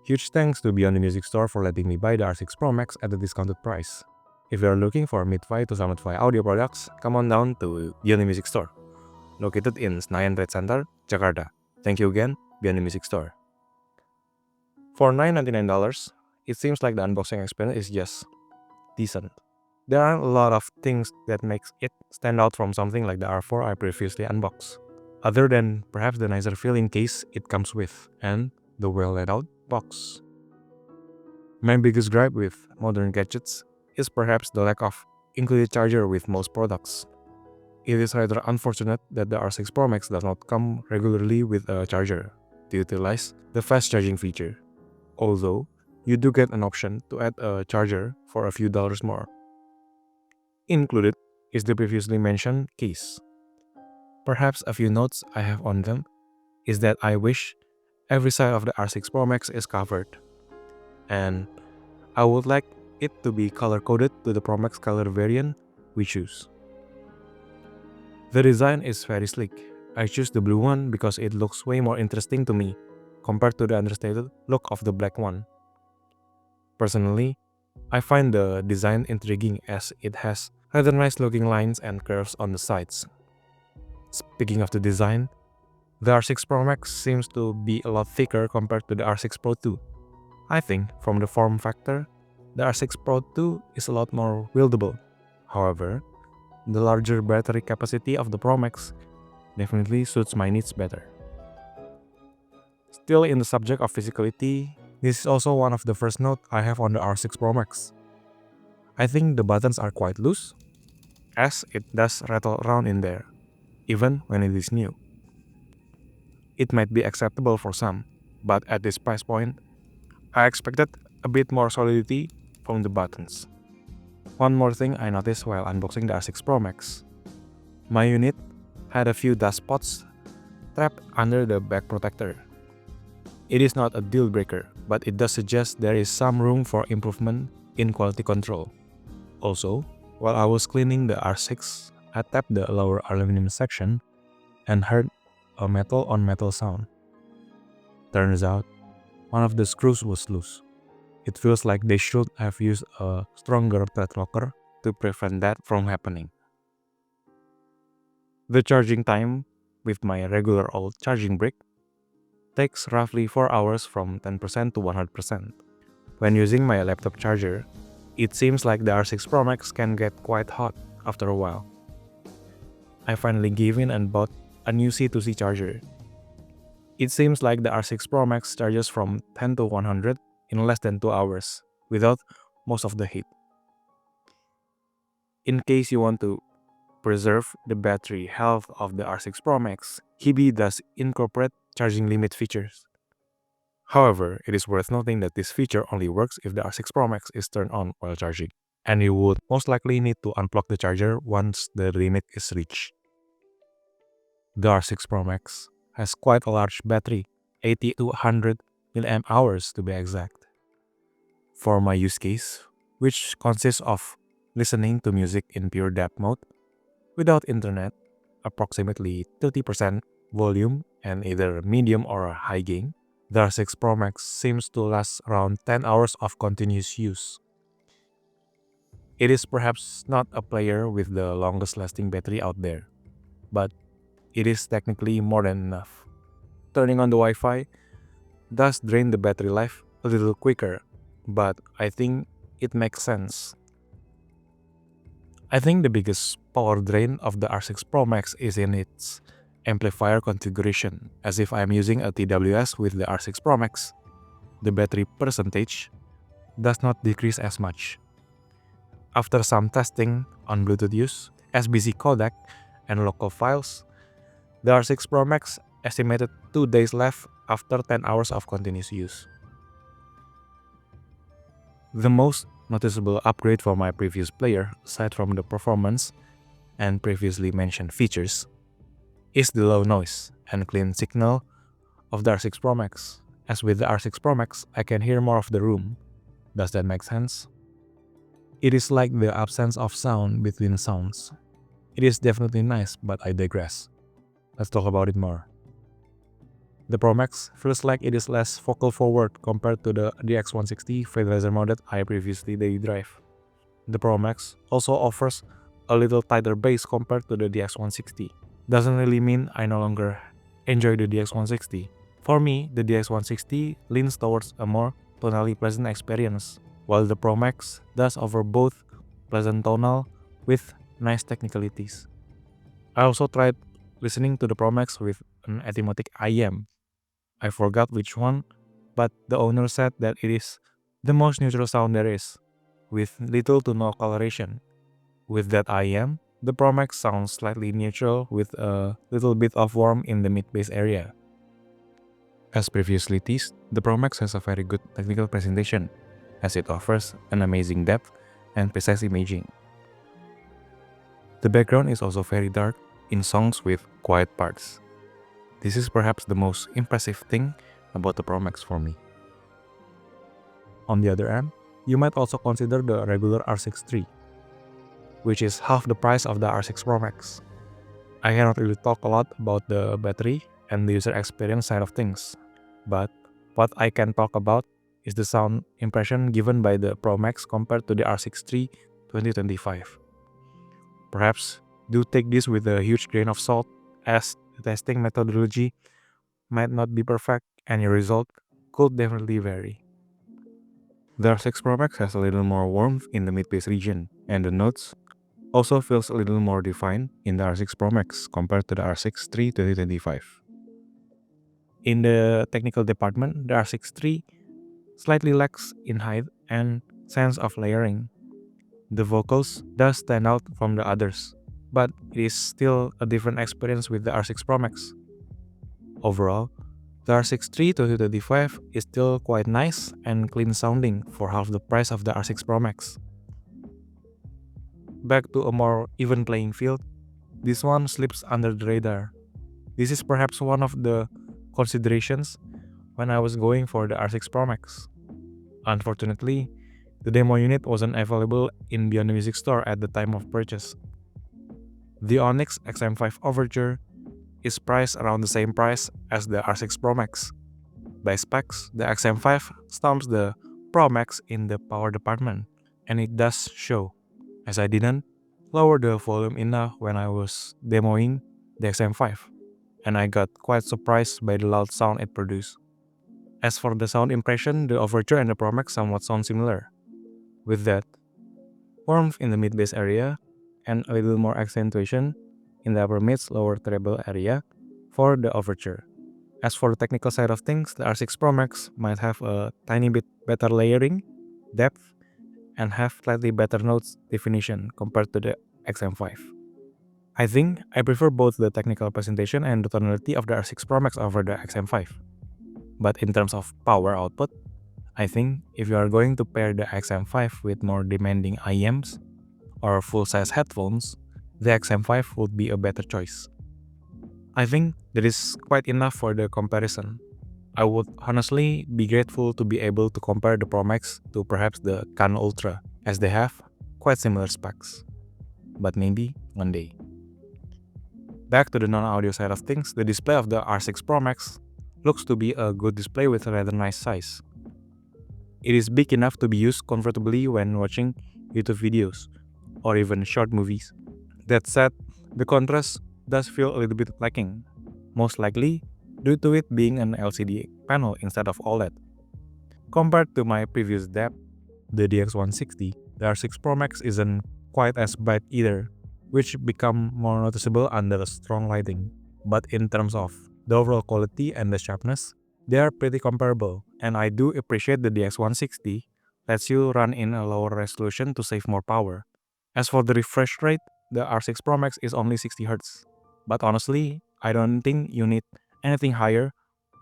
Huge thanks to Beyond the Music Store for letting me buy the R6 Pro Max at a discounted price. If you are looking for mid-fi to summit-fi audio products, come on down to Beyond the Music Store, located in Senayan Trade Center, Jakarta. Thank you again, Beyond the Music Store. For $999, it seems like the unboxing experience is just decent. There aren't a lot of things that makes it stand out from something like the R4 I previously unboxed, other than perhaps the nicer feeling case it comes with and the well laid out box. My biggest gripe with modern gadgets is perhaps the lack of included charger with most products. It is rather unfortunate that the R6 Pro Max does not come regularly with a charger to utilize the fast charging feature, although you do get an option to add a charger for a few dollars more. Included is the previously mentioned case. Perhaps a few notes I have on them is that I wish every side of the R6 Pro Max is covered, and I would like it to be color-coded to the Pro Max color variant we choose. The design is very sleek. I choose the blue one because it looks way more interesting to me compared to the understated look of the black one. Personally, I find the design intriguing as it has rather nice looking lines and curves on the sides. Speaking of the design, the R6 Pro Max seems to be a lot thicker compared to the R6 Pro II. I think from the form factor, the R6 Pro II is a lot more wieldable. However, the larger battery capacity of the Pro Max definitely suits my needs better. Still in the subject of physicality, this is also one of the first notes I have on the R6 Pro Max. I think the buttons are quite loose, as it does rattle around in there, even when it is new. It might be acceptable for some, but at this price point, I expected a bit more solidity from the buttons. One more thing I noticed while unboxing the R6 Pro Max. My unit had a few dust spots trapped under the back protector. It is not a deal breaker, but it does suggest there is some room for improvement in quality control. Also, while I was cleaning the R6, I tapped the lower aluminum section and heard a metal on metal sound. Turns out, one of the screws was loose. It feels like they should have used a stronger thread locker to prevent that from happening. The charging time with my regular old charging brick takes roughly 4 hours from 10% to 100%. When using my laptop charger, it seems like the R6 Pro Max can get quite hot after a while. I finally gave in and bought a new C2C charger. It seems like the R6 Pro Max charges from 10 to 100 in less than 2 hours, without most of the heat. In case you want to preserve the battery health of the R6 Pro Max, Hiby does incorporate charging limit features. However, it is worth noting that this feature only works if the R6 Pro Max is turned on while charging, and you would most likely need to unplug the charger once the limit is reached. The R6 Pro Max has quite a large battery, 80 to 100 mAh to be exact. For my use case, which consists of listening to music in pure DAP mode, without internet, approximately 30% volume and either medium or high gain, the R6 Pro Max seems to last around 10 hours of continuous use. It is perhaps not a player with the longest lasting battery out there, but it is technically more than enough. Turning on the Wi-Fi does drain the battery life a little quicker, but I think it makes sense. I think the biggest power drain of the R6 Pro Max is in its amplifier configuration, as if I am using a TWS with the R6 Pro Max. The battery percentage does not decrease as much. After some testing on Bluetooth use, SBC codec, and local files, the R6 Pro Max estimated 2 days left after 10 hours of continuous use. The most noticeable upgrade for my previous player, aside from the performance and previously mentioned features, is the low noise and clean signal of the R6 Pro Max. As with the R6 Pro Max, I can hear more of the room. Does that make sense? It is like the absence of sound between sounds. It is definitely nice, but I digress. Let's talk about it more. The Pro Max feels like it is less vocal forward compared to the DX160 fade laser mode that I previously daily drive. The Pro Max also offers a little tighter bass compared to the DX160. Doesn't really mean I no longer enjoy the DX160. For me, the DX160 leans towards a more tonally pleasant experience, while the Pro Max does offer both pleasant tonal with nice technicalities. I also tried listening to the Pro Max with an automatic IM. I forgot which one, but the owner said that it is the most neutral sound there is, with little to no coloration. With that IM, the Pro Max sounds slightly neutral with a little bit of warmth in the mid-bass area. As previously teased, the Pro Max has a very good technical presentation, as it offers an amazing depth and precise imaging. The background is also very dark in songs with quiet parts. This is perhaps the most impressive thing about the Pro Max for me. On the other hand, you might also consider the regular R6 III, which is half the price of the R6 Pro Max. I cannot really talk a lot about the battery and the user experience side of things, but what I can talk about is the sound impression given by the Pro Max compared to the R6 III 2025. Perhaps do take this with a huge grain of salt, as the testing methodology might not be perfect and your result could definitely vary. The R6 Pro Max has a little more warmth in the mid-bass region, and the notes also feels a little more defined in the R6 Pro Max compared to the R6 III 2025. In the technical department, the R6 III slightly lacks in height and sense of layering. The vocals does stand out from the others, but it is still a different experience with the R6 Pro Max. Overall, the R6 III 2025 is still quite nice and clean sounding for half the price of the R6 Pro Max. Back to a more even playing field, this one slips under the radar. This is perhaps one of the considerations when I was going for the R6 Pro Max. Unfortunately, the demo unit wasn't available in Beyond the Music Store at the time of purchase. The Onix XM5 Overture is priced around the same price as the R6 Pro Max. By specs, the XM5 stomps the Pro Max in the power department, and it does show, as I didn't lower the volume enough when I was demoing the XM5, and I got quite surprised by the loud sound it produced. As for the sound impression, the Overture and the Pro Max somewhat sound similar. With that, warmth in the mid-bass area and a little more accentuation in the upper mids lower treble area for the Overture. As for the technical side of things, the R6 Pro Max might have a tiny bit better layering, depth, and have slightly better notes definition compared to the XM5. I think I prefer both the technical presentation and the tonality of the R6 Pro Max over the XM5. But in terms of power output, I think if you are going to pair the XM5 with more demanding IEMs or full-size headphones, the XM5 would be a better choice. I think that is quite enough for the comparison. I would honestly be grateful to be able to compare the Pro Max to perhaps the Canon Ultra, as they have quite similar specs. But maybe one day. Back to the non-audio side of things, the display of the R6 Pro Max looks to be a good display with a rather nice size. It is big enough to be used comfortably when watching YouTube videos or even short movies. That said, the contrast does feel a little bit lacking, most likely due to it being an LCD panel instead of OLED. Compared to my previous DAP, the DX160, the R6 Pro Max isn't quite as bright either, which become more noticeable under strong lighting. But in terms of the overall quality and the sharpness, they are pretty comparable, and I do appreciate the DX160 lets you run in a lower resolution to save more power. As for the refresh rate, the R6 Pro Max is only 60Hz, but honestly, I don't think you need anything higher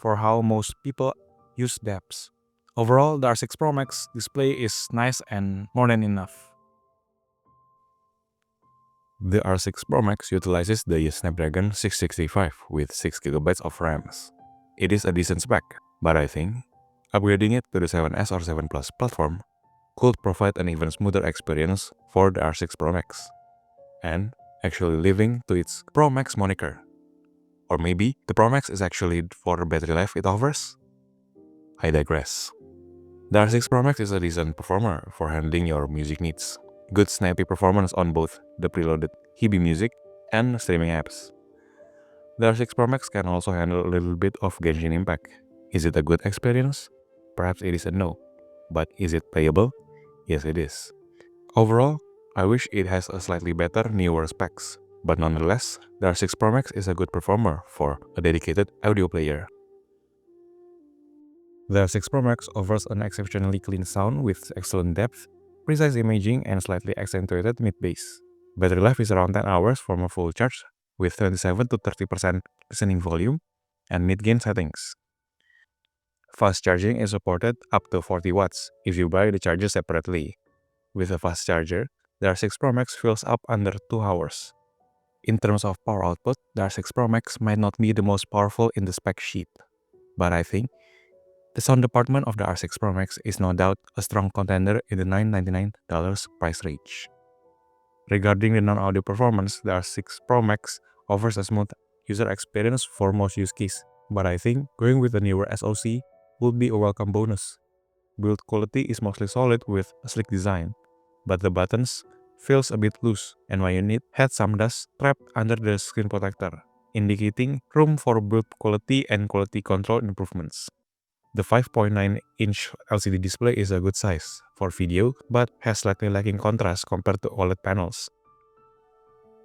for how most people use DAPs. Overall, the R6 Pro Max display is nice and more than enough. The R6 Pro Max utilizes the Snapdragon 665 with 6GB of RAMs. It is a decent spec, but I think upgrading it to the 7S or 7 Plus platform could provide an even smoother experience for the R6 Pro Max, and actually living to its Pro Max moniker. Or maybe the PROMAX is actually for the battery life it offers? I digress. The R6 Pro Max is a decent performer for handling your music needs. Good snappy performance on both the preloaded Hiby music and streaming apps. The R6 Pro Max can also handle a little bit of Genshin Impact. Is it a good experience? Perhaps it is a no. But is it playable? Yes, it is. Overall, I wish it has a slightly better, newer specs. But nonetheless, the R6 Pro Max is a good performer for a dedicated audio player. The R6 Pro Max offers an exceptionally clean sound with excellent depth, precise imaging, and slightly accentuated mid-bass. Battery life is around 10 hours from a full charge, with 27 to 30% listening volume and mid-gain settings. Fast charging is supported up to 40 watts if you buy the charger separately. With a fast charger, the R6 Pro Max fills up under 2 hours. In terms of power output, the R6 Pro Max might not be the most powerful in the spec sheet, but I think the sound department of the R6 Pro Max is no doubt a strong contender in the $999 price range. Regarding the non-audio performance, the R6 Pro Max offers a smooth user experience for most use cases, but I think going with a newer SoC would be a welcome bonus. Build quality is mostly solid with a sleek design, but the buttons feels a bit loose, and my unit had some dust trapped under the screen protector, indicating room for build quality and quality control improvements. The 5.9-inch LCD display is a good size for video, but has slightly lacking contrast compared to OLED panels.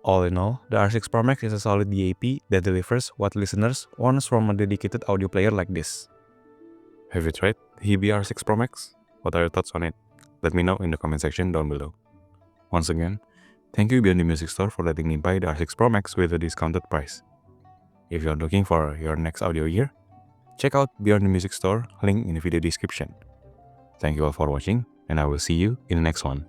All in all, the R6 Pro Max is a solid DAP that delivers what listeners want from a dedicated audio player like this. Have you tried Hiby R6 Pro Max? What are your thoughts on it? Let me know in the comment section down below. Once again, thank you Beyond the Music Store for letting me buy the R6 Pro Max with a discounted price. If you're looking for your next audio gear, check out Beyond the Music Store, link in the video description. Thank you all for watching, and I will see you in the next one.